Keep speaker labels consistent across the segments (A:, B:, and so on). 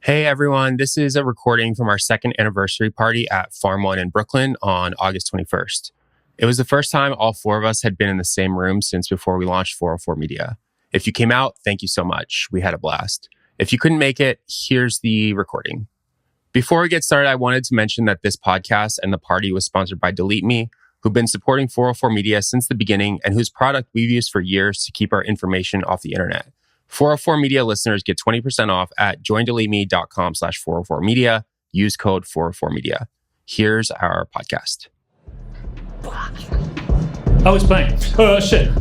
A: Hey everyone, this is a recording from our second anniversary party at Farm One in Brooklyn on August 21st. It was the first time all four of us had been in the same room since before we launched 404 Media. If you came out, thank you so much. We had a blast. If you couldn't make it, here's the recording. Before we get started, I wanted to mention that this podcast and the party was sponsored by Delete Me, who've been supporting 404 Media since the beginning and whose product we've used for years to keep our information off the internet. 404 Media listeners get 20% off at joindeleteme.com/404media. Use code 404media. Here's our podcast.
B: Oh, it's playing. Oh, shit.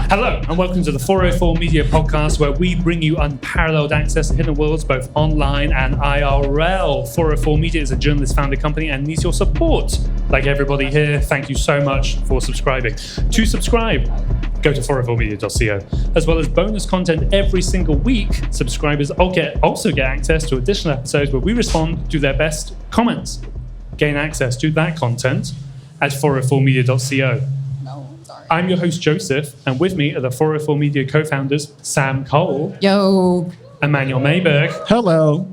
B: Hello, and welcome to the 404 Media podcast, where we bring you unparalleled access to hidden worlds, both online and IRL. 404 Media is a journalist-founded company and needs your support. Like everybody here, thank you so much for subscribing. To subscribe, go to 404media.co. As well as bonus content every single week, subscribers also get access to additional episodes where we respond to their best comments. Gain access to that content at 404media.co. I'm your host, Joseph, and with me are the 404 Media co-founders, Sam Cole.
C: Yo.
B: Emmanuel Mayberg.
D: Hello.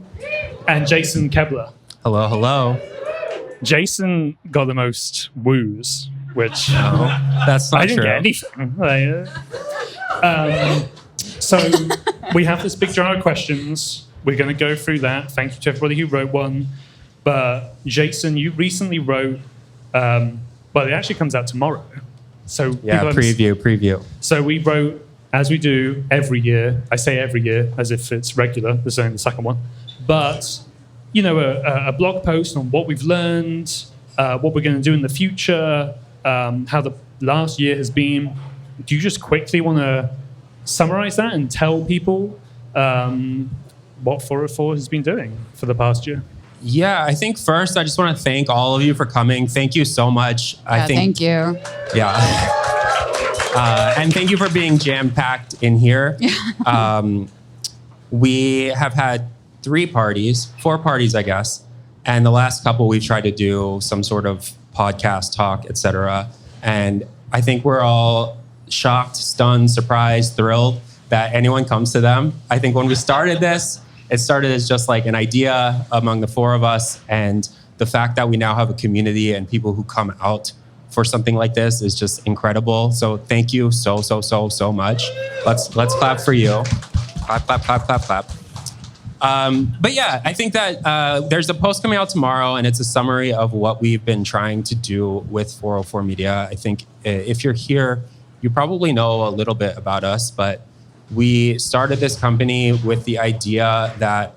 B: And Jason Kebler.
A: Hello, hello.
B: Jason got the most woos, which...
A: No, that's not
B: I didn't
A: true.
B: get anything. So we have this big jar of questions. We're going to go through that. Thank you to everybody who wrote one. But Jason, you recently wrote... well, it actually comes out tomorrow. So
A: yeah, preview.
B: So we wrote, as we do every year, I say every year as if it's regular, this is only the second one, but, you know, a blog post on what we've learned, what we're going to do in the future, how the last year has been. Do you just quickly want to summarize that and tell people what 404 has been doing for the past year?
A: Yeah, I think first I just want to thank all of you for coming. Thank you so much.
C: Thank you.
A: Yeah. And thank you for being jam-packed in here. We have had four parties, I guess. And the last couple we've tried to do some sort of podcast talk, etc. And I think we're all shocked, stunned, surprised, thrilled that anyone comes to them. I think when we started this, it started as just like an idea among the four of us, and the fact that we now have a community and people who come out for something like this is just incredible. So thank you so much. Let's clap for you. Clap. But yeah, I think that there's a post coming out tomorrow, and it's a summary of what we've been trying to do with 404 Media. I think if you're here, you probably know a little bit about us, but we started this company with the idea that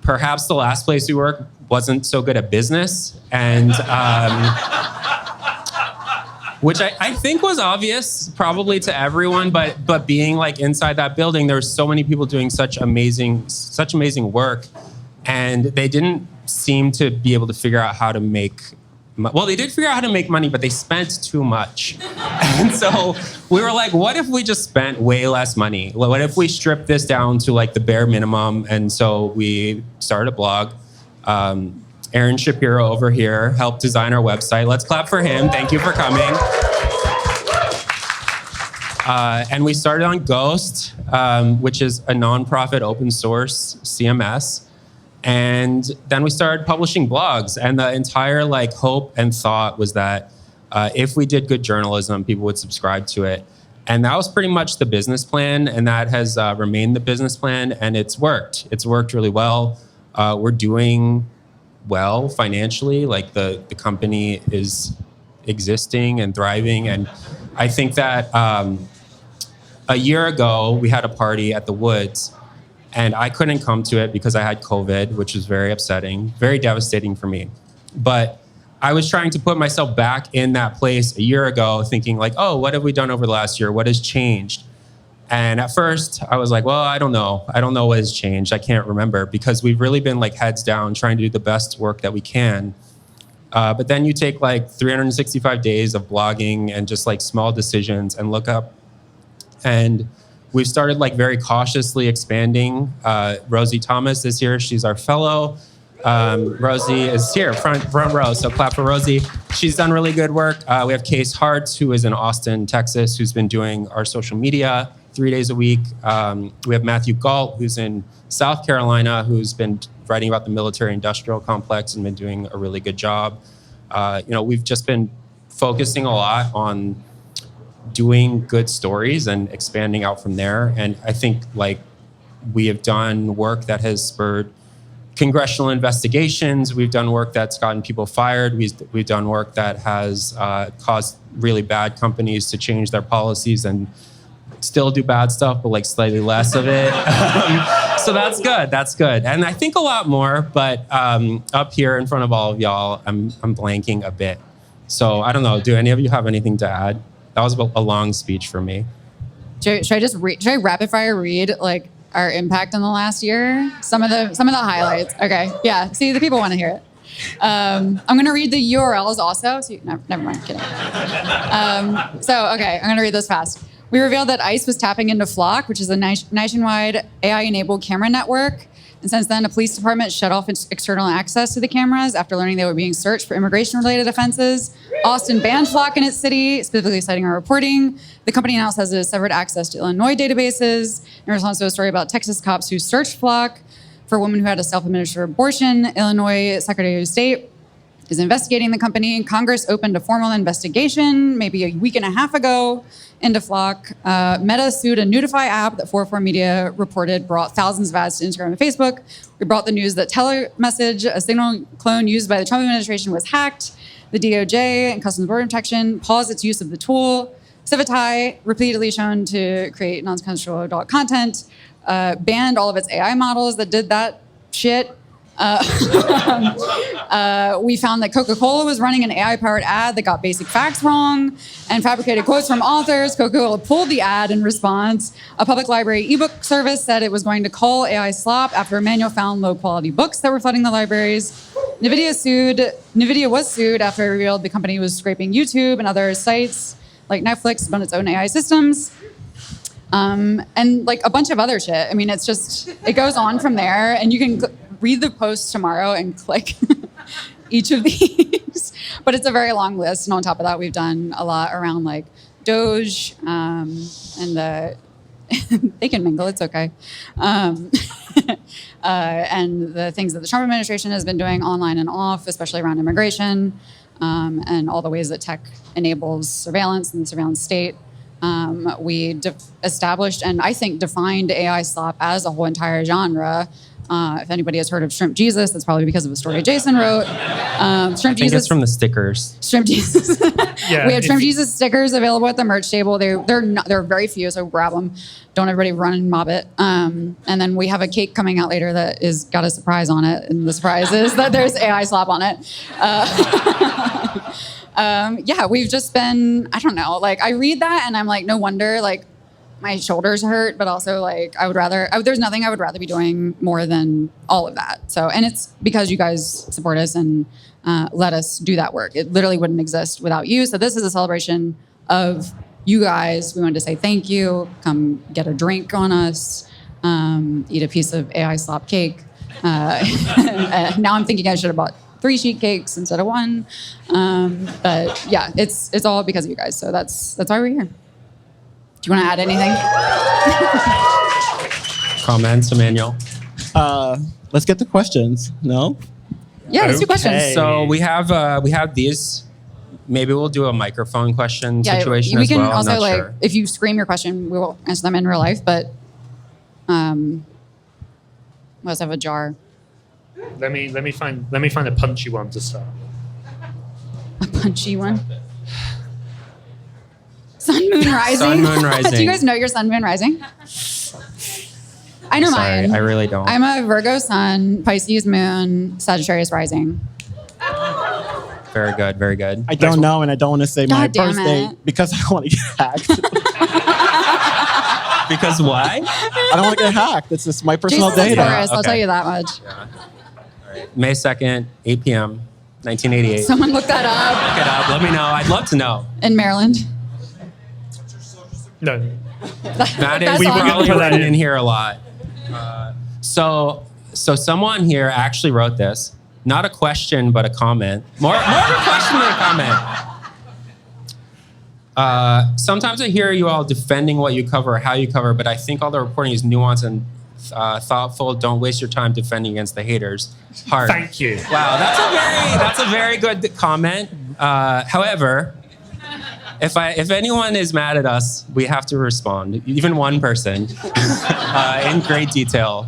A: perhaps the last place we worked wasn't so good at business, and which I think was obvious probably to everyone, but being like inside that building, there were so many people doing such amazing work, and they didn't seem to be able to figure out how to make. Well, they did figure out how to make money, but they spent too much. And so we were like, what if we just spent way less money? What if we stripped this down to like the bare minimum? And so we started a blog. Aaron Shapiro over here helped design our website. Let's clap for him. Thank you for coming. And we started on Ghost, which is a nonprofit open source CMS. And then we started publishing blogs, and the entire like hope and thought was that if we did good journalism, people would subscribe to it. And that was pretty much the business plan, and that has remained the business plan, and it's worked. It's worked really well. We're doing well financially, like the company is existing and thriving. And I think that a year ago, we had a party at the Woods, and I couldn't come to it because I had COVID, which was very upsetting, very devastating for me. But I was trying to put myself back in that place a year ago, thinking like, oh, what have we done over the last year? What has changed? And at first I was like, well, I don't know. I don't know what has changed. I can't remember, because we've really been like heads down trying to do the best work that we can. But then you take like 365 days of blogging and just like small decisions and look up, and we've started like very cautiously expanding. Rosie Thomas is here. She's our fellow. Rosie is here, front row. So clap for Rosie. She's done really good work. We have Case Hartz, who is in Austin, Texas, who's been doing our social media 3 days a week. We have Matthew Galt, who's in South Carolina, who's been writing about the military-industrial complex and been doing a really good job. We've just been focusing a lot on doing good stories and expanding out from there. And I think we have done work that has spurred congressional investigations. We've done work that's gotten people fired. We've done work that has caused really bad companies to change their policies and still do bad stuff, but slightly less of it. So that's good. That's good. And I think a lot more, but up here in front of all of y'all, I'm blanking a bit. So I don't know. Do any of you have anything to add? That was a long speech for me.
C: Should I rapid fire read our impact in the last year? Some of the highlights. Okay. Yeah. See, the people want to hear it. I'm going to read the URLs also. So never mind. Kidding. I'm going to read this fast. We revealed that ICE was tapping into Flock, which is a nationwide AI-enabled camera network. And since then, the police department shut off its external access to the cameras after learning they were being searched for immigration-related offenses. Austin banned Flock in its city, specifically citing our reporting. The company now says it has severed access to Illinois databases. In response to a story about Texas cops who searched Flock for a woman who had a self-administered abortion, Illinois Secretary of State is investigating the company. Congress opened a formal investigation maybe a week and a half ago into Flock. Meta sued a Nudify app that 404 Media reported brought thousands of ads to Instagram and Facebook. We brought the news that Telemessage, a signal clone used by the Trump administration, was hacked. The DOJ and Customs and Border Protection paused its use of the tool. Civitai, repeatedly shown to create non-consensual adult content, banned all of its AI models that did that shit. We found that Coca-Cola was running an AI-powered ad that got basic facts wrong and fabricated quotes from authors. Coca-Cola pulled the ad in response. A public library ebook service said it was going to call AI slop after a manual found low-quality books that were flooding the libraries. NVIDIA was sued after it revealed the company was scraping YouTube and other sites like Netflix on its own AI systems. And a bunch of other shit. I mean, it goes on from there, and you can read the post tomorrow and click each of these. But it's a very long list. And on top of that, we've done a lot around Doge and they can mingle. It's okay. And the things that the Trump administration has been doing online and off, especially around immigration, and all the ways that tech enables surveillance in the surveillance state. We established and I think defined AI slop as a whole entire genre. If anybody has heard of Shrimp Jesus, that's probably because of a story Jason wrote.
A: I think it's from the stickers.
C: Shrimp Jesus.
B: Yeah,
C: we have Shrimp Jesus stickers available at the merch table. They're very few, so grab them. Don't everybody run and mob it. And then we have a cake coming out later that is got a surprise on it, and the surprise is that there's AI slop on it. We've just been, I don't know, I read that and I'm no wonder, my shoulders hurt, but also there's nothing I would rather be doing more than all of that. So, and it's because you guys support us and let us do that work. It literally wouldn't exist without you. So this is a celebration of you guys. We wanted to say thank you. Come get a drink on us, eat a piece of AI slop cake. Now I'm thinking I should have bought 3 sheet cakes instead of 1. But yeah, it's all because of you guys. So that's why we're here. Do you want to add anything?
A: Comments, Emmanuel?
D: Let's get the questions. No?
C: Yeah, let's do questions.
A: So we have these. Maybe we'll do a microphone question situation
C: we
A: as
C: can
A: well.
C: also
A: I'm not sure.
C: if you scream your question, we will answer them in real life. But let's have a jar.
B: Let me find a punchy one to start.
C: A punchy one. Sun, moon, rising.
A: Sun, moon, rising.
C: Do you guys know your sun, moon, rising? I know
A: Sorry,
C: mine.
A: I really don't.
C: I'm a Virgo sun, Pisces moon, Sagittarius rising.
A: Very good, very good.
D: I don't know, and I don't want to say my
C: God damn
D: birthday
C: it.
D: because I don't want to get hacked.
A: Because why?
D: I don't want to get hacked. It's just my personal
C: Jason's a
D: data.
C: Taurus, I'll
A: Okay.
C: tell you that much.
A: Yeah. All right. May 2nd, 8 p.m., 1988.
C: Someone look that up.
A: Look it up. Let me know. I'd love to know.
C: In Maryland.
B: No.
A: That is
C: We were gonna
A: probably
B: put that
A: written
B: in.
A: in here a lot. So someone here actually wrote this. Not a question, but a comment. More of a question than a comment. Sometimes I hear you all defending what you cover, how you cover, but I think all the reporting is nuanced and thoughtful. Don't waste your time defending against the haters. Hard.
B: Thank you.
A: Wow, that's a very good comment. However, if anyone is mad at us, we have to respond. Even one person, in great detail.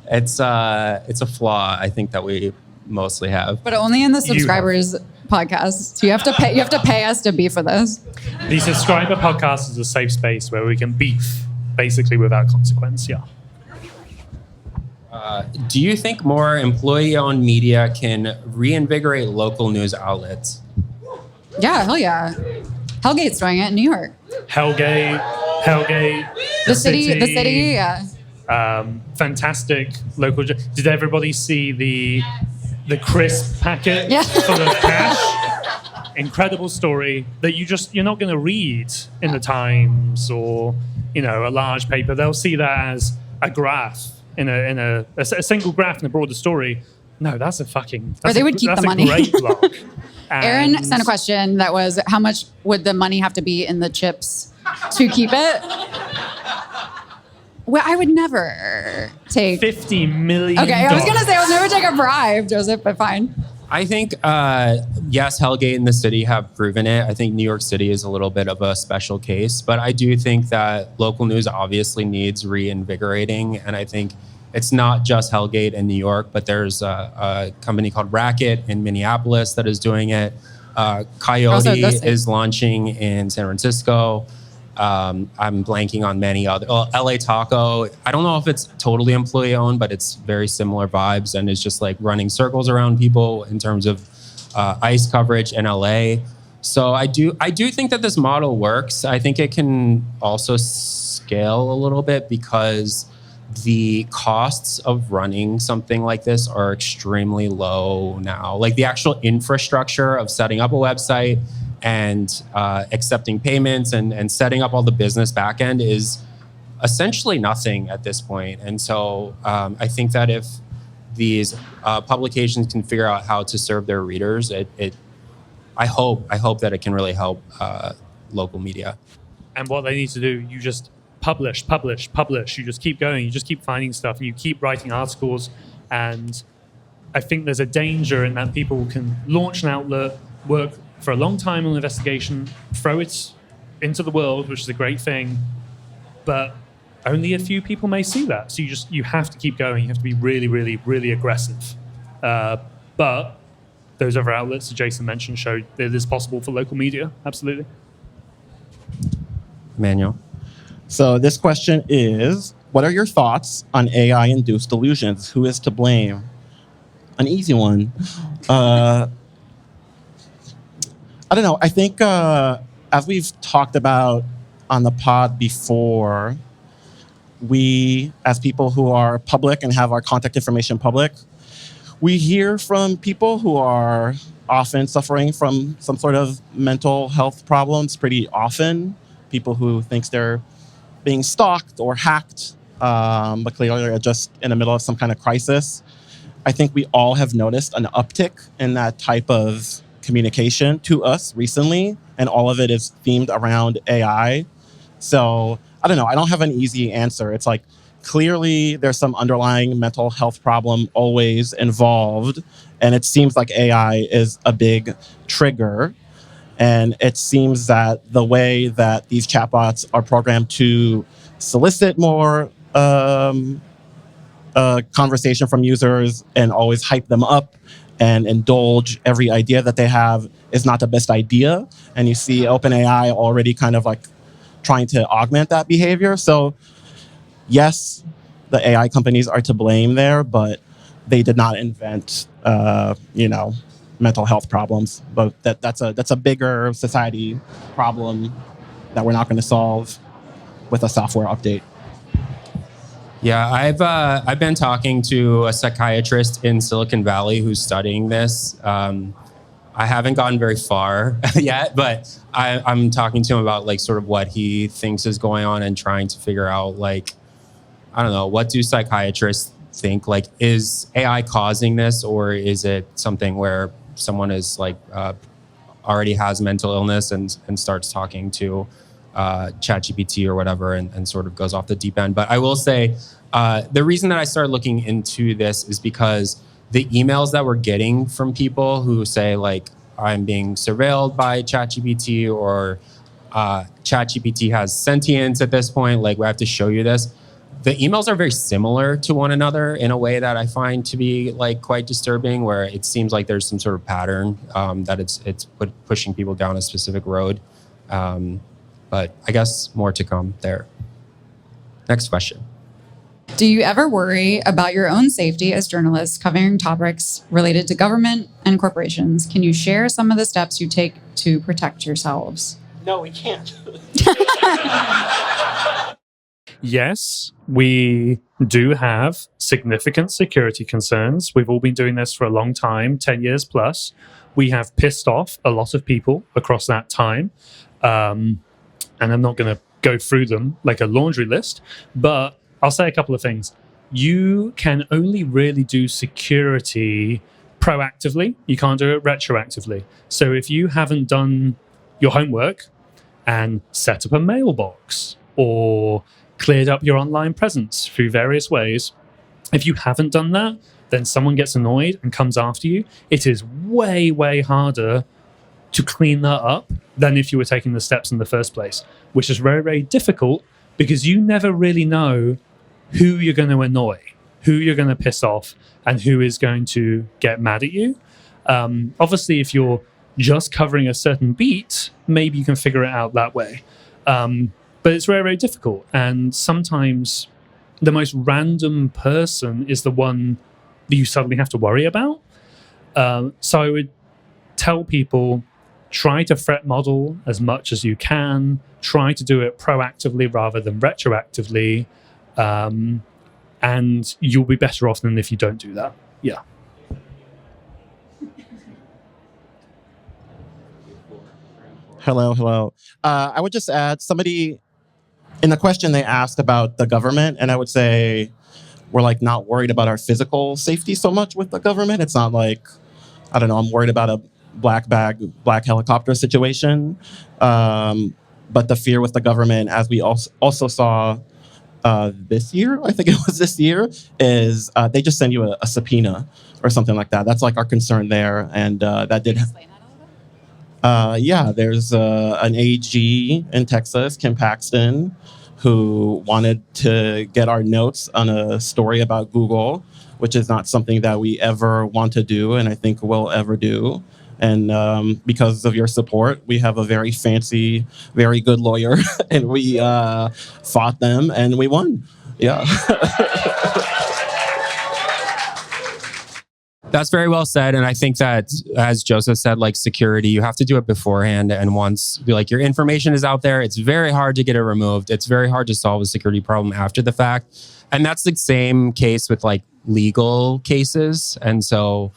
A: It's a flaw I think that we mostly have.
C: But only in the subscribers podcast. So you have to pay us to beef for this.
B: The subscriber podcast is a safe space where we can beef basically without consequence. Yeah.
A: Do you think more employee-owned media can reinvigorate local news outlets?
C: Yeah, hell yeah. Hellgate's doing it in New York.
B: Hellgate,
C: The city, yeah.
B: Fantastic local. Did everybody see the crisp packet
C: Yeah.
B: full of cash? Incredible story that you're not going to read in the Times or a large paper. They'll see that as a graph in a single graph in a broader story. No, that's a fucking.
C: Or they would keep the money.
B: That's a great blog.
C: Aaron sent a question that was, how much would the money have to be in the chips to keep it? Well, I would never take
B: $50 million.
C: Okay, I was gonna say I would never take a bribe, Joseph, but fine.
A: I think, yes, Hellgate and the city have proven it. I think New York City is a little bit of a special case, but I do think that local news obviously needs reinvigorating. And I think it's not just Hellgate in New York, but there's a company called Racket in Minneapolis that is doing it. Coyote is launching in San Francisco. I'm blanking on many other. LA Taco. I don't know if it's totally employee owned, but it's very similar vibes and it's just like running circles around people in terms of ICE coverage in LA. So I do think that this model works. I think it can also scale a little bit because the costs of running something like this are extremely low now. Like the actual infrastructure of setting up a website and accepting payments and setting up all the business backend is essentially nothing at this point. And so I think that if these publications can figure out how to serve their readers, I hope that it can really help local media.
B: And what they need to do, you just publish. You just keep going. You just keep finding stuff. You keep writing articles. And I think there's a danger in that people can launch an outlet, work for a long time on investigation, throw it into the world, which is a great thing, but only a few people may see that. So you have to keep going. You have to be really, really, really aggressive. But those other outlets that Jason mentioned show that it is possible for local media. Absolutely.
A: Manuel.
D: So this question is, what are your thoughts on AI-induced delusions? Who is to blame? An easy one. I don't know. I think as we've talked about on the pod before, we, as people who are public and have our contact information public, we hear from people who are often suffering from some sort of mental health problems pretty often. People who think they're being stalked or hacked, but clearly they're just in the middle of some kind of crisis. I think we all have noticed an uptick in that type of communication to us recently, and all of it is themed around AI. So I don't know. I don't have an easy answer. It's like clearly there's some underlying mental health problem always involved, and it seems like AI is a big trigger. And it seems that the way that these chatbots are programmed to solicit more conversation from users and always hype them up and indulge every idea that they have is not the best idea. And you see OpenAI already kind of like trying to augment that behavior. So yes, the AI companies are to blame there, but they did not invent, mental health problems. But that's a bigger society problem that we're not going to solve with a software update.
A: Yeah, I've been talking to a psychiatrist in Silicon Valley who's studying this. I haven't gotten very far yet, but I'm talking to him about like sort of what he thinks is going on and trying to figure out like, I don't know, what do psychiatrists think? Like, is AI causing this, or is it something where someone is like already has mental illness and starts talking to ChatGPT or whatever and sort of goes off the deep end. But I will say the reason that I started looking into this is because the emails that we're getting from people who say like, I'm being surveilled by ChatGPT or ChatGPT has sentience at this point, like we have to show you this. The emails are very similar to one another in a way that I find to be like quite disturbing, where it seems like there's some sort of pattern that it's pushing people down a specific road. But I guess more to come there. Next question.
C: Do you ever worry about your own safety as journalists covering topics related to government and corporations? Can you share some of the steps you take to protect yourselves?
D: No, we can't.
B: Yes, we do have significant security concerns. We've all been doing this for a long time, 10 years plus. We have pissed off a lot of people across that time. And I'm not going to go through them like a laundry list, but I'll say a couple of things. You can only really do security proactively. You can't do it retroactively. So if you haven't done your homework and set up a mailbox or cleared up your online presence through various ways, if you haven't done that, then someone gets annoyed and comes after you. It is way, way harder to clean that up than if you were taking the steps in the first place, which is very, very difficult because you never really know who you're going to annoy, who you're going to piss off, and who is going to get mad at you. Obviously, if you're just covering a certain beat, maybe you can figure it out that way. But it's very, very difficult. And sometimes the most random person is the one that you suddenly have to worry about. So I would tell people, try to threat model as much as you can. Try to do it proactively rather than retroactively. And you'll be better off than if you don't do that. Yeah.
D: Hello. I would just add, somebody in the question they asked about the government, and I would say we're like not worried about our physical safety so much with the government. It's not like, I don't know, I'm worried about a black helicopter situation. But the fear with the government, as we also saw this year, I think it was this year, is they just send you a subpoena or something like that. That's like our concern there. And that did
C: Explain that a little bit?
D: yeah, there's an AG in Texas, Kim Paxton, who wanted to get our notes on a story about Google, which is not something that we ever want to do and I think we'll ever do. And because of your support, we have a very fancy, very good lawyer, and we fought them and we won. Yeah.
A: That's very well said. And I think that, as Joseph said, like security, you have to do it beforehand. And once like your information is out there, it's very hard to get it removed. It's very hard to solve a security problem after the fact. And that's the same case with like legal cases. And so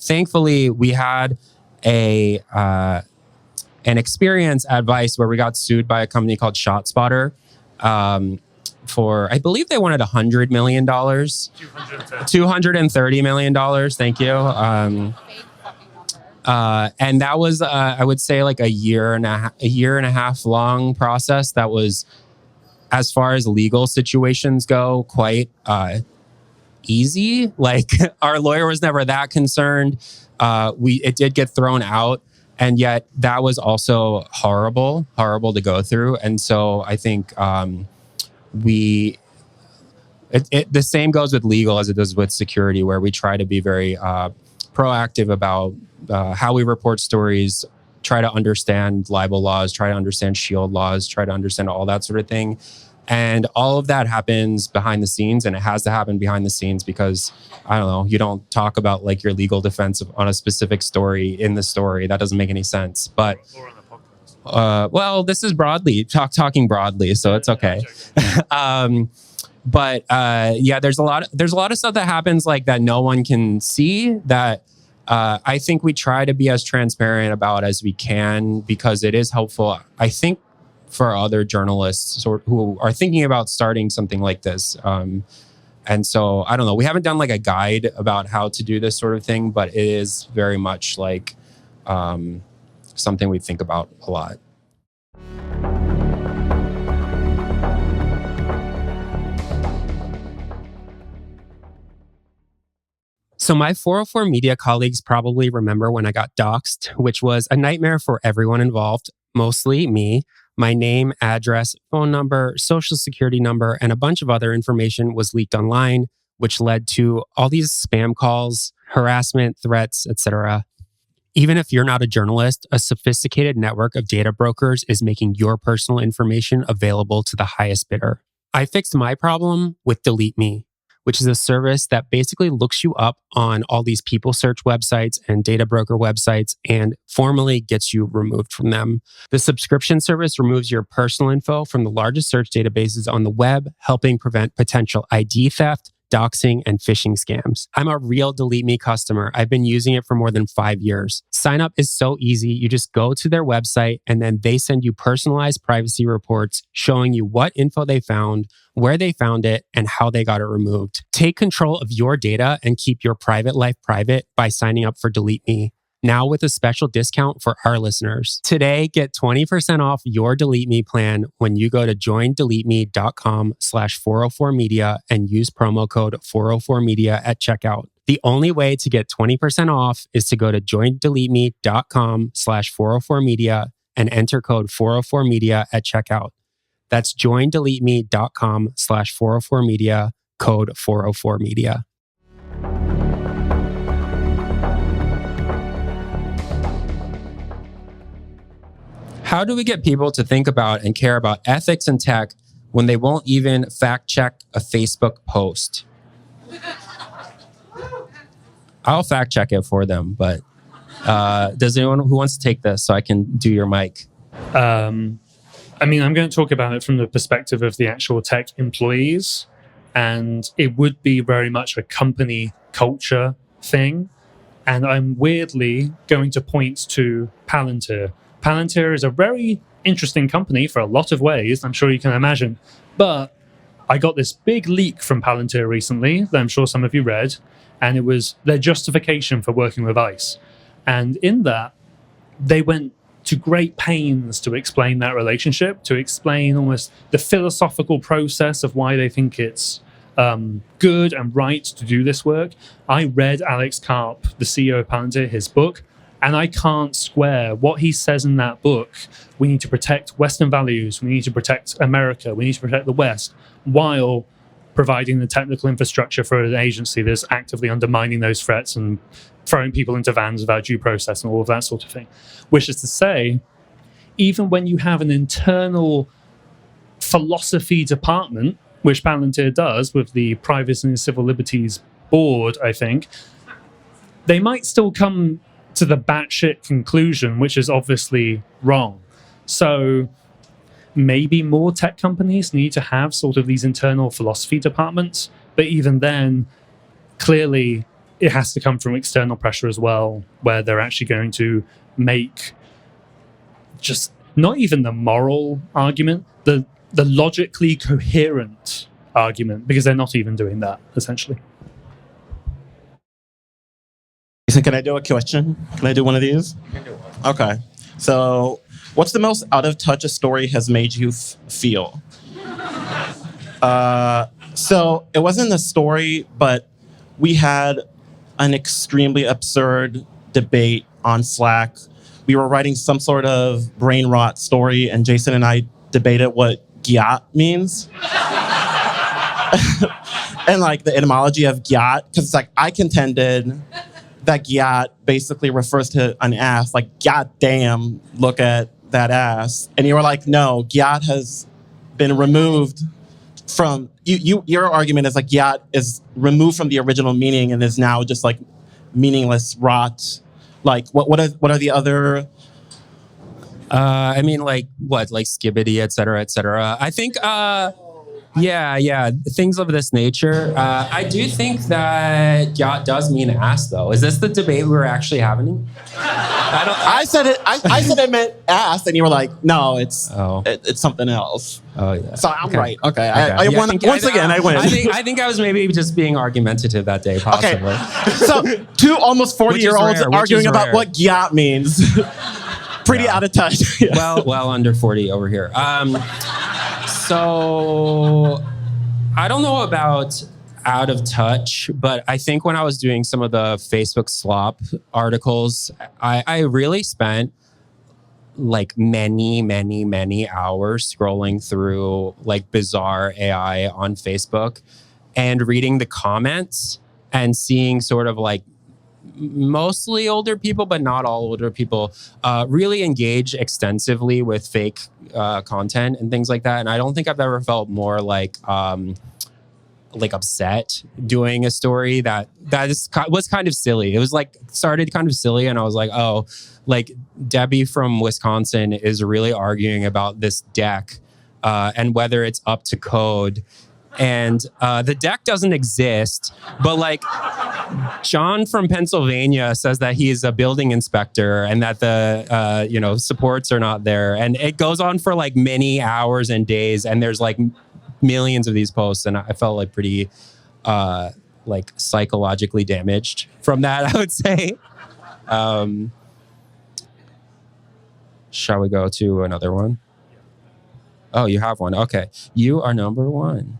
A: thankfully, we had an experience at Vice where we got sued by a company called ShotSpotter for, I believe they wanted $100 million. $230 million. Thank you. And that was, I would say, like a year and a half long process. That was, as far as legal situations go, quite easy. Like our lawyer was never that concerned. It did get thrown out, and yet that was also horrible to go through. And so I think the same goes with legal as it does with security, where we try to be very proactive about how we report stories, try to understand libel laws, try to understand shield laws, try to understand all that sort of thing. And all of that happens behind the scenes, and it has to happen behind the scenes because, I don't know, you don't talk about like your legal defense on a specific story in the story. That doesn't make any sense. But
B: Or on the podcast.
A: well, this is talking broadly, so it's okay. But yeah, there's a lot of stuff that happens like that no one can see that I think we try to be as transparent about as we can because it is helpful, I think, for other journalists who are thinking about starting something like this. And so, I don't know, we haven't done like a guide about how to do this sort of thing, but it is very much like something we think about a lot. So my 404 Media colleagues probably remember when I got doxxed, which was a nightmare for everyone involved, mostly me. My name, address, phone number, social security number, and a bunch of other information was leaked online, which led to all these spam calls, harassment, threats, etc. Even if you're not a journalist, a sophisticated network of data brokers is making your personal information available to the highest bidder. I fixed my problem with Delete Me, which is a service that basically looks you up on all these people search websites and data broker websites and formally gets you removed from them. The subscription service removes your personal info from the largest search databases on the web, helping prevent potential ID theft, doxing, and phishing scams. I'm a real Delete Me customer. I've been using it for more than 5 years. Sign up is so easy. You just go to their website and then they send you personalized privacy reports showing you what info they found, where they found it, and how they got it removed. Take control of your data and keep your private life private by signing up for Delete Me. Now with a special discount for our listeners. Today, get 20% off your Delete Me plan when you go to joindeleteme.com/404media and use promo code 404media at checkout. The only way to get 20% off is to go to joindeleteme.com/404media and enter code 404media at checkout. That's joindeleteme.com/404media, code 404media. How do we get people to think about and care about ethics in tech when they won't even fact check a Facebook post? I'll fact check it for them, but does anyone who wants to take this so I can do your mic?
B: I mean, I'm going to talk about it from the perspective of the actual tech employees, and it would be very much a company culture thing. And I'm weirdly going to point to Palantir. Palantir is a very interesting company for a lot of ways, I'm sure you can imagine. But I got this big leak from Palantir recently that I'm sure some of you read, and it was their justification for working with ICE. And in that, they went to great pains to explain that relationship, to explain almost the philosophical process of why they think it's good and right to do this work. I read Alex Karp, the CEO of Palantir, his book, and I can't square what he says in that book. We need to protect Western values. We need to protect America. We need to protect the West, while providing the technical infrastructure for an agency that's actively undermining those threats and throwing people into vans without due process and all of that sort of thing. Which is to say, even when you have an internal philosophy department, which Palantir does with the Privacy and Civil Liberties Board, I think, they might still come to the batshit conclusion, which is obviously wrong. So maybe more tech companies need to have sort of these internal philosophy departments, but even then, clearly it has to come from external pressure as well, where they're actually going to make just not even the moral argument, the logically coherent argument, because they're not even doing that, essentially.
D: So can I do a question? Can I do one of these? You can do one. Okay. So what's the most out of touch a story has made you feel? So it wasn't a story, but we had an extremely absurd debate on Slack. We were writing some sort of brain rot story, and Jason and I debated what gyat means. And like the etymology of gyat, because it's like I contended that gyat basically refers to an ass, like god damn, look at that ass. And you were like, no, gyat has been removed from your argument is like gyat is removed from the original meaning and is now just like meaningless rot. Like what are the other
A: I mean, like what, like skibbity, et cetera, I think yeah, things of this nature. I do think that yacht does mean ass, though. Is this the debate we were actually having?
D: I said it meant ass, and you were like, no, it's something else.
A: Oh yeah.
D: So I'm right. Okay.
A: I
D: won once again. I win.
A: I think I was maybe just being argumentative that day, possibly.
D: Okay. So 2 almost 40-year-olds arguing about what gyat means. Pretty
A: Yeah.
D: out of touch. Yeah.
A: Well under 40 over here. So I don't know about out of touch, but I think when I was doing some of the Facebook slop articles, I really spent like many hours scrolling through like bizarre AI on Facebook and reading the comments and seeing sort of like mostly older people, but not all older people, really engage extensively with fake content and things like that. And I don't think I've ever felt more like upset doing a story was kind of silly. It was like started kind of silly, and I was like, oh, like Debbie from Wisconsin is really arguing about this deck and whether it's up to code. And the deck doesn't exist, but like John from Pennsylvania says that he is a building inspector and that the supports are not there, and it goes on for like many hours and days, and there's like millions of these posts, and I felt like pretty like psychologically damaged from that, I would say. Shall we go to another one? Oh, you have one. Okay. You are number one.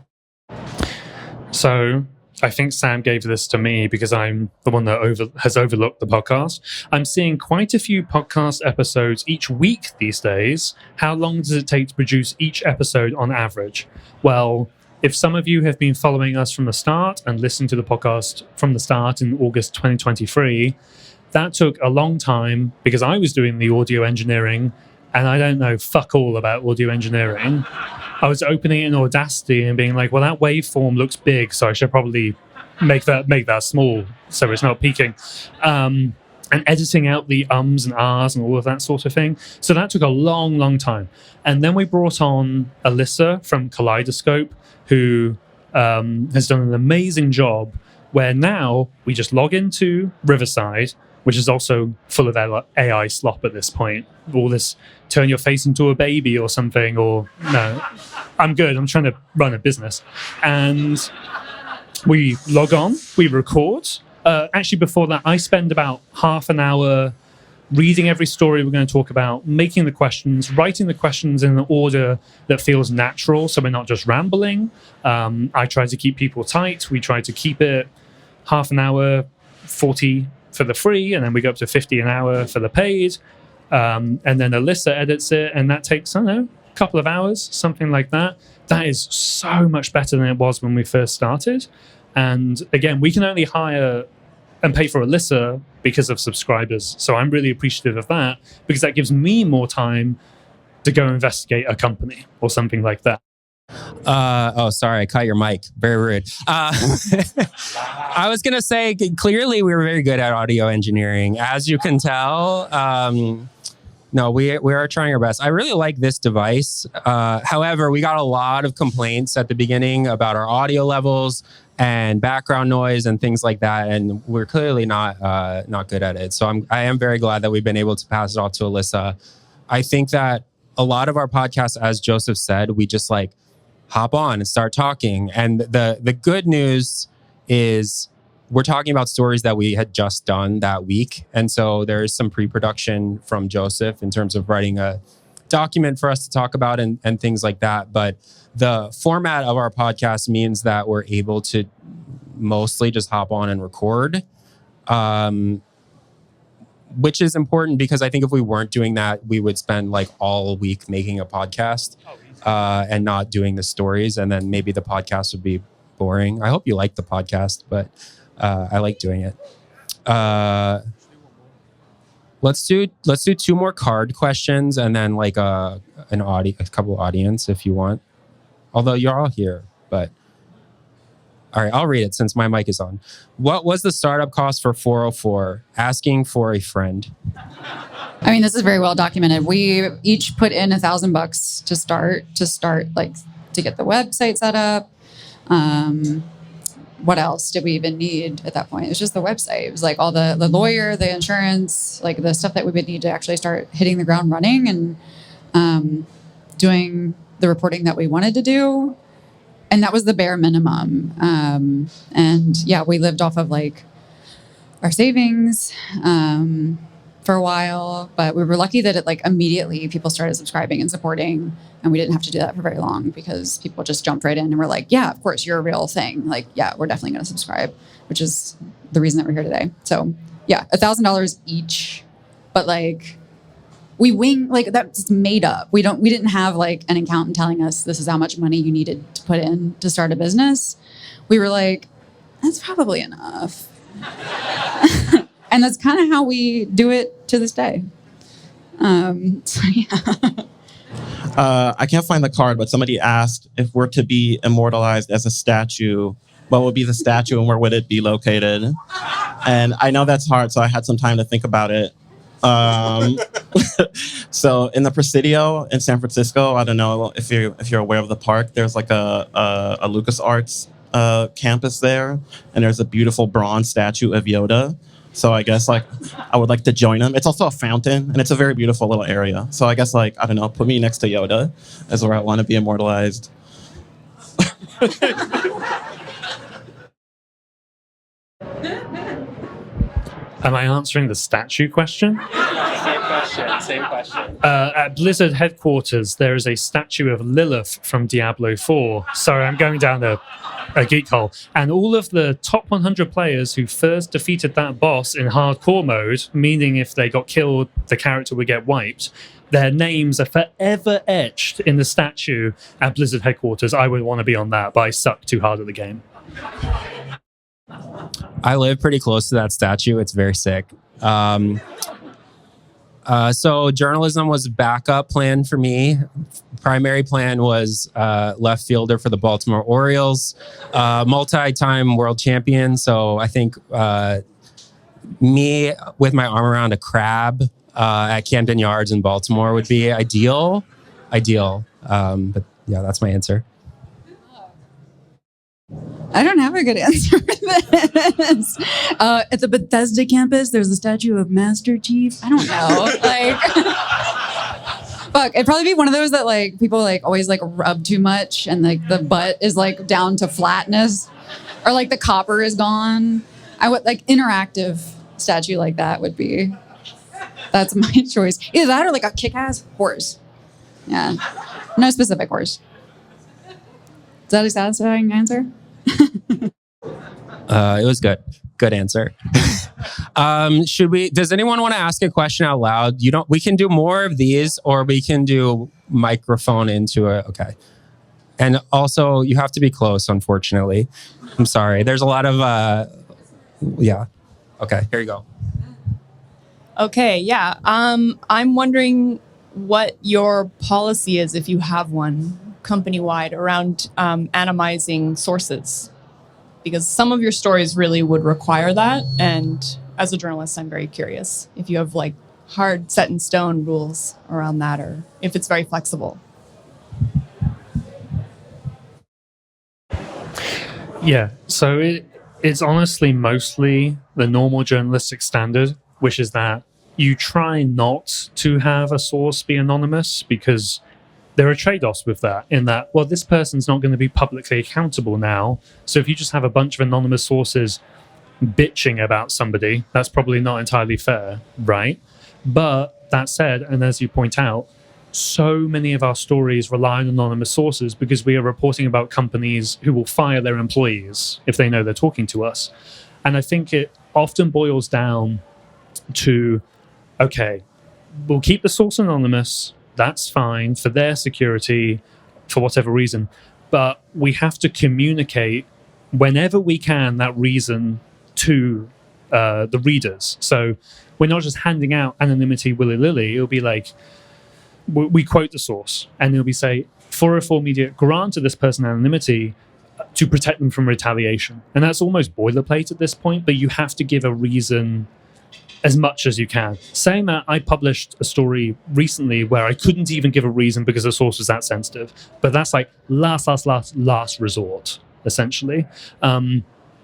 B: So I think Sam gave this to me because I'm the one that has overlooked the podcast. I'm seeing quite a few podcast episodes each week these days. How long does it take to produce each episode on average? Well, if some of you have been following us from the start and listened to the podcast from the start in August 2023, that took a long time because I was doing the audio engineering and I don't know fuck all about audio engineering. I was opening it in Audacity and being like, well, that waveform looks big, so I should probably make that small so it's not peaking. And editing out the ums and ahs and all of that sort of thing. So that took a long time. And then we brought on Alyssa from Kaleidoscope, who has done an amazing job, where now we just log into Riverside, which is also full of AI slop at this point. All this turn your face into a baby or something, or no, I'm good, I'm trying to run a business. And we log on, we record. Actually, before that, I spend about half an hour reading every story we're going to talk about, making the questions, writing the questions in an order that feels natural, so we're not just rambling. I try to keep people tight. We try to keep it half an hour, 40 for the free, and then we go up to 50 an hour for the paid. And then Alyssa edits it, and that takes, I don't know, a couple of hours, something like that. That is so much better than it was when we first started. And again, we can only hire and pay for Alyssa because of subscribers. So I'm really appreciative of that, because that gives me more time to go investigate a company or something like that.
A: Oh, sorry, I cut your mic. Very rude. I was going to say, clearly we were very good at audio engineering, as you can tell. No, we are trying our best. I really like this device. However, we got a lot of complaints at the beginning about our audio levels and background noise and things like that, and we're clearly not good at it. So I am very glad that we've been able to pass it off to Alyssa. I think that a lot of our podcasts, as Joseph said, we just like hop on and start talking. And the good news is we're talking about stories that we had just done that week. And so there is some pre-production from Joseph in terms of writing a document for us to talk about and things like that. But the format of our podcast means that we're able to mostly just hop on and record, which is important because I think if we weren't doing that, we would spend like all week making a podcast and not doing the stories. And then maybe the podcast would be boring. I hope you like the podcast, but I like doing it. Let's do 2 more card questions and then like a couple audience if you want. Although you're all here, but all right, I'll read it since my mic is on. What was the startup cost for 404? Asking for a friend.
C: I mean, this is very well documented. We each put in $1,000 to start, like to get the website set up. What else did we even need at that point? It was just the website. It was like all the lawyer, the insurance, like the stuff that we would need to actually start hitting the ground running and doing the reporting that we wanted to do. And that was the bare minimum. And yeah, we lived off of like our savings. for a while, but we were lucky that it like immediately people started subscribing and supporting, and we didn't have to do that for very long because people just jumped right in and were like, yeah, of course, you're a real thing. Like, yeah, we're definitely going to subscribe, which is the reason that we're here today. So yeah, $1,000 each, but like we wing, like that's made up. We didn't have like an accountant telling us this is how much money you needed to put in to start a business. We were like, that's probably enough. And that's kind of how we do it to this day. So yeah.
D: I can't find the card, but somebody asked if we're to be immortalized as a statue, what would be the statue and where would it be located? And I know that's hard, so I had some time to think about it. So in the Presidio in San Francisco, I don't know if you're aware of the park. There's like a LucasArts campus there, and there's a beautiful bronze statue of Yoda. So I guess like I would like to join them. It's also a fountain, and it's a very beautiful little area. So I guess like I don't know, put me next to Yoda is where I want to be immortalized.
B: Am I answering the statue question?
A: Same question.
B: At Blizzard headquarters, there is a statue of Lilith from Diablo 4. Sorry, I'm going down a geek hole. And all of the top 100 players who first defeated that boss in hardcore mode, meaning if they got killed, the character would get wiped, their names are forever etched in the statue at Blizzard headquarters. I would want to be on that, but I suck too hard at the game.
A: I live pretty close to that statue. It's very sick. So journalism was a backup plan for me. Primary plan was left fielder for the Baltimore Orioles, multi-time world champion. So I think me with my arm around a crab at Camden Yards in Baltimore would be ideal. But yeah, that's my answer.
C: I don't have a good answer for this. At the Bethesda campus, there's a statue of Master Chief. I don't know. Like, fuck, it'd probably be one of those that like people like always like rub too much and like the butt is like down to flatness, or like the copper is gone. I would like interactive statue like that would be. That's my choice. Either that or like a kick-ass horse. Yeah, no specific horse. Is that a satisfying answer?
A: It was good. Good answer. Does anyone want to ask a question out loud? We can do more of these, or we can do microphone into it. Okay. And also you have to be close, unfortunately. I'm sorry. There's a lot of, yeah. Okay, here you go.
E: Okay, yeah. I'm wondering what your policy is, if you have one, company-wide, around anonymizing sources. Because some of your stories really would require that. And as a journalist, I'm very curious if you have like hard set in stone rules around that, or if it's very flexible.
B: Yeah, so it's honestly mostly the normal journalistic standard, which is that you try not to have a source be anonymous, because there are trade-offs with that, in that, well, this person's not going to be publicly accountable now. So if you just have a bunch of anonymous sources bitching about somebody, that's probably not entirely fair, right? But that said, and as you point out, so many of our stories rely on anonymous sources because we are reporting about companies who will fire their employees if they know they're talking to us. And I think it often boils down to, okay, we'll keep the source anonymous. That's fine for their security, for whatever reason. But we have to communicate whenever we can that reason to the readers. So we're not just handing out anonymity willy-nilly. It'll be like, we quote the source, and it'll be say, 404 Media granted this person anonymity to protect them from retaliation. And that's almost boilerplate at this point, but you have to give a reason as much as you can. Saying that, I published a story recently where I couldn't even give a reason because the source was that sensitive. But that's like last resort, essentially.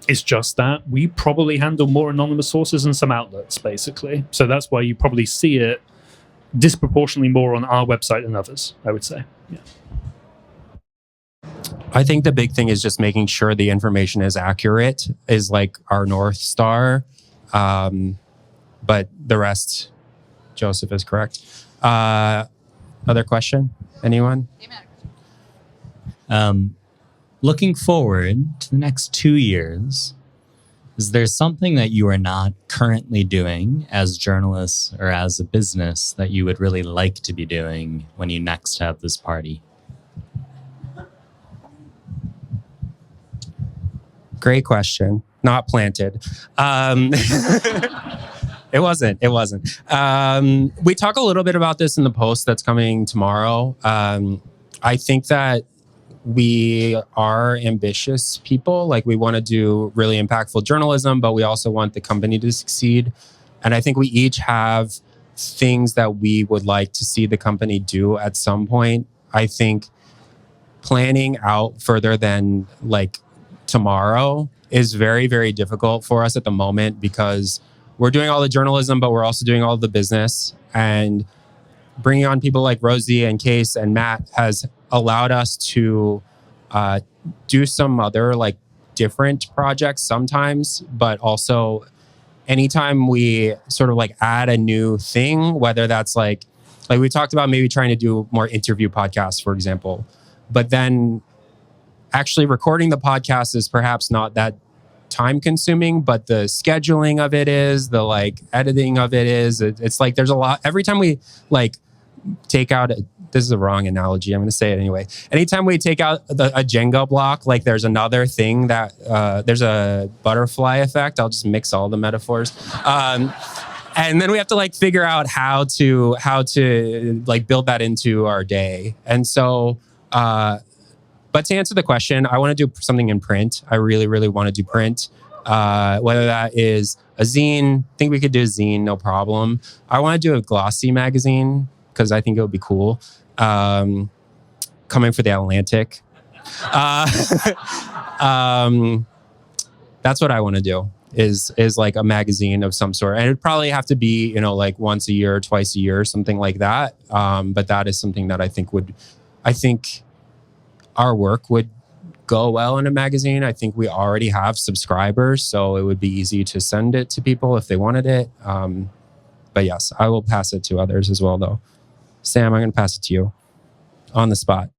B: It's just that we probably handle more anonymous sources than some outlets, basically. So that's why you probably see it disproportionately more on our website than others, I would say. Yeah.
A: I think the big thing is just making sure the information is accurate is like our North Star. But the rest Joseph is correct. Other question? Anyone?
F: Looking forward to the next 2 years, is there something that you are not currently doing as journalists or as a business that you would really like to be doing when you next have this party?
A: Great question. Not planted. It wasn't. We talk a little bit about this in the post that's coming tomorrow. I think that we are ambitious people. Like, we want to do really impactful journalism, but we also want the company to succeed. And I think we each have things that we would like to see the company do at some point. I think planning out further than like tomorrow is very, very difficult for us at the moment, because we're doing all the journalism, but we're also doing all the business. And bringing on people like Rosie and Case and Matt has allowed us to do some other like different projects sometimes, but also anytime we sort of like add a new thing, whether that's like we talked about maybe trying to do more interview podcasts, for example, but then actually recording the podcast is perhaps not that time consuming, but the scheduling of it is, the like editing of it is, it's like there's a lot. Every time we like take out this is a wrong analogy, I'm going to say it anyway. Anytime we take out a Jenga block, like there's another thing that there's a butterfly effect. I'll just mix all the metaphors. And then we have to like figure out how to like build that into our day. And so, but to answer the question, I want to do something in print. I really, really want to do print. Whether that is a zine, I think we could do a zine, no problem. I want to do a glossy magazine because I think it would be cool. Coming for the Atlantic. That's what I want to do. Is like a magazine of some sort, and it'd probably have to be, like once a year, twice a year, something like that. But that is something that I think our work would go well in a magazine. I think we already have subscribers, so it would be easy to send it to people if they wanted it. But yes, I will pass it to others as well, though. Sam, I'm going to pass it to you on the spot.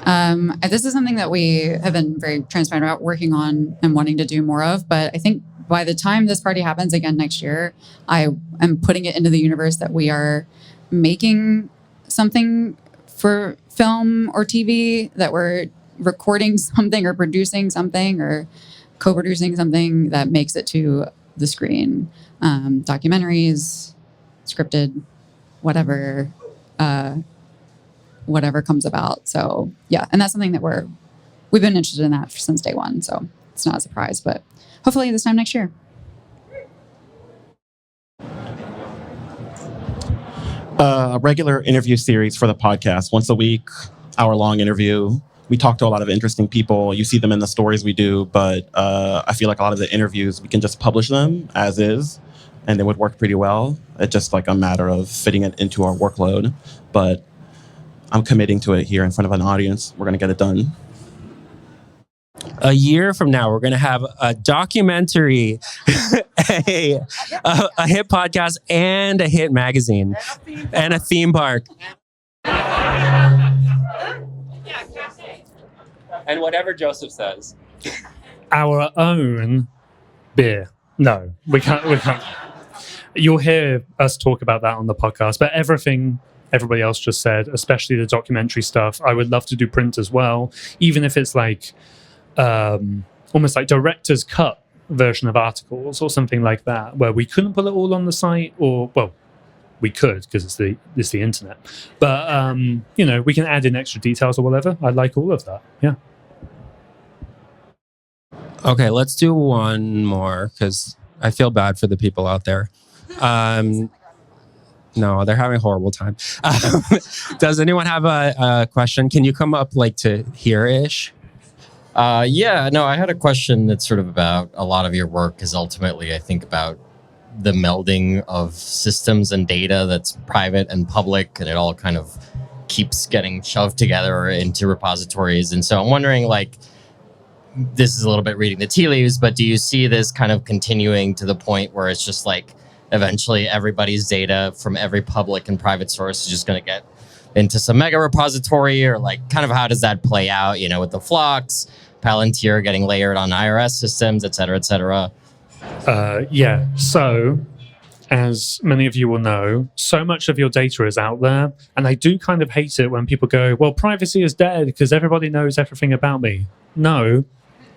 C: This is something that we have been very transparent about working on and wanting to do more of. But I think by the time this party happens again next year, I am putting it into the universe that we are making something for film or TV, that we're recording something or producing something or co-producing something that makes it to the screen. Documentaries, scripted, whatever comes about. So yeah, and that's something that we've been interested in that since day one. So it's not a surprise, but hopefully this time next year.
D: A regular interview series for the podcast, once a week, hour-long interview. We talk to a lot of interesting people. You see them in the stories we do, but I feel like a lot of the interviews, we can just publish them as is, and they would work pretty well. It's just like a matter of fitting it into our workload. But I'm committing to it here in front of an audience. We're going to get it done.
A: A year from now, we're going to have a documentary, a hit podcast, and a hit magazine, and a theme park. And whatever Joseph says.
B: Our own beer. No, we can't. You'll hear us talk about that on the podcast, but everything everybody else just said, especially the documentary stuff, I would love to do print as well, even if it's like almost like director's cut version of articles or something like that, where we couldn't put it all on the site, or well, we could because it's the internet, but we can add in extra details or whatever. I like all of that. Yeah.
A: Okay, let's do one more because I feel bad for the people out there. No, they're having a horrible time. Does anyone have a question? Can you come up like to here-ish?
G: Yeah, no, I had a question that's sort of about a lot of your work is ultimately, I think, about the melding of systems and data that's private and public, and it all kind of keeps getting shoved together into repositories. And so I'm wondering, like, this is a little bit reading the tea leaves, but do you see this kind of continuing to the point where it's just like eventually everybody's data from every public and private source is just going to get into some mega repository, or like kind of how does that play out, with the flux, Palantir getting layered on IRS systems, et cetera, et cetera?
B: Yeah. So, as many of you will know, so much of your data is out there. And I do kind of hate it when people go, well, privacy is dead because everybody knows everything about me. No,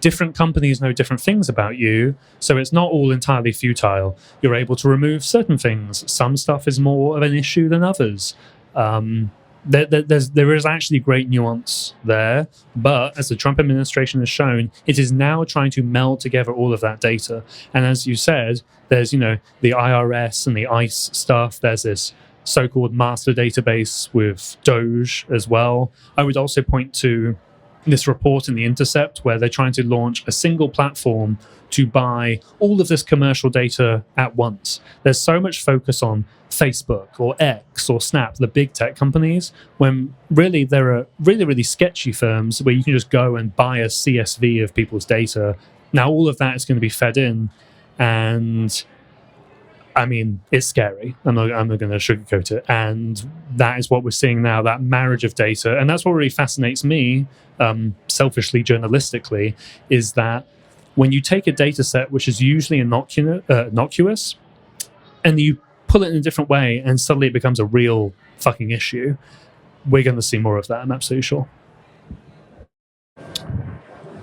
B: different companies know different things about you. So it's not all entirely futile. You're able to remove certain things. Some stuff is more of an issue than others. There is actually great nuance there, but as the Trump administration has shown, it is now trying to meld together all of that data. And as you said, there's the IRS and the ICE stuff. There's this so-called master database with Doge as well. I would also point to this report in The Intercept where they're trying to launch a single platform to buy all of this commercial data at once. There's so much focus on Facebook or X or Snap, the big tech companies, when really there are really, really sketchy firms where you can just go and buy a CSV of people's data. Now, all of that is going to be fed in, and I mean, it's scary. I'm not going to sugarcoat it. And that is what we're seeing now, that marriage of data. And that's what really fascinates me, selfishly, journalistically, is that when you take a data set, which is usually innocuous, and you pull it in a different way, and suddenly it becomes a real fucking issue, we're going to see more of that, I'm absolutely sure.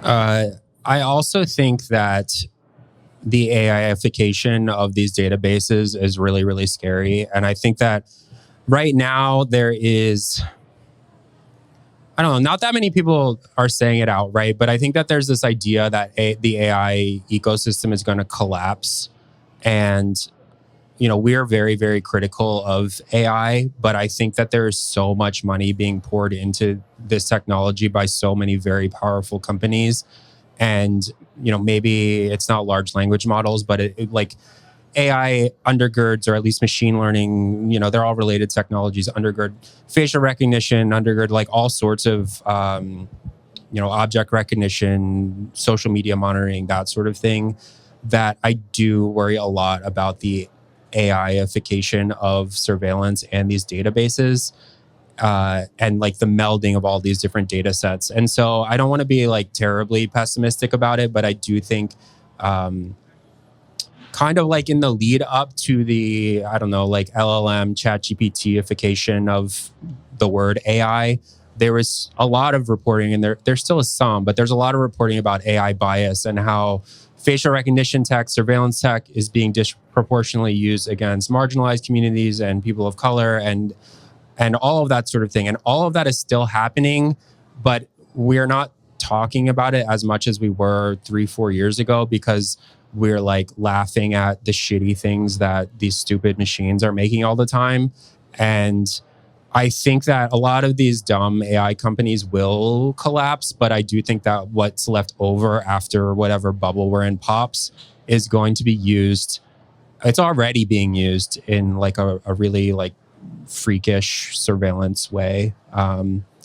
A: I also think that the AIification of these databases is really, really scary. And I think that right now there is, I don't know, not that many people are saying it outright, but I think that there's this idea that the AI ecosystem is going to collapse. And, we are very, very critical of AI, but I think that there is so much money being poured into this technology by so many very powerful companies. And, maybe it's not large language models, but it like AI undergirds, or at least machine learning, they're all related technologies, undergird facial recognition, undergird like all sorts of, object recognition, social media monitoring, that sort of thing, that I do worry a lot about the AIification of surveillance and these databases. And like the melding of all these different data sets. And so I don't want to be like terribly pessimistic about it, but I do think kind of like in the lead up to the, I don't know, like LLM ChatGPT-ification of the word AI, there was a lot of reporting, and there still is some, but there's a lot of reporting about AI bias and how facial recognition tech, surveillance tech is being disproportionately used against marginalized communities and people of color and all of that sort of thing. And all of that is still happening, but we're not talking about it as much as we were 3-4 years ago, because we're like laughing at the shitty things that these stupid machines are making all the time. And I think that a lot of these dumb AI companies will collapse, but I do think that what's left over after whatever bubble we're in pops is going to be used. It's already being used in like a really like freakish surveillance way.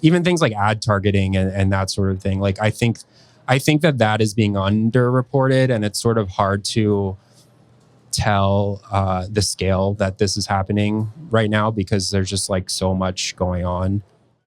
A: Even things like ad targeting and that sort of thing. Like I think that is being underreported, and it's sort of hard to tell the scale that this is happening right now, because there's just like so much going on.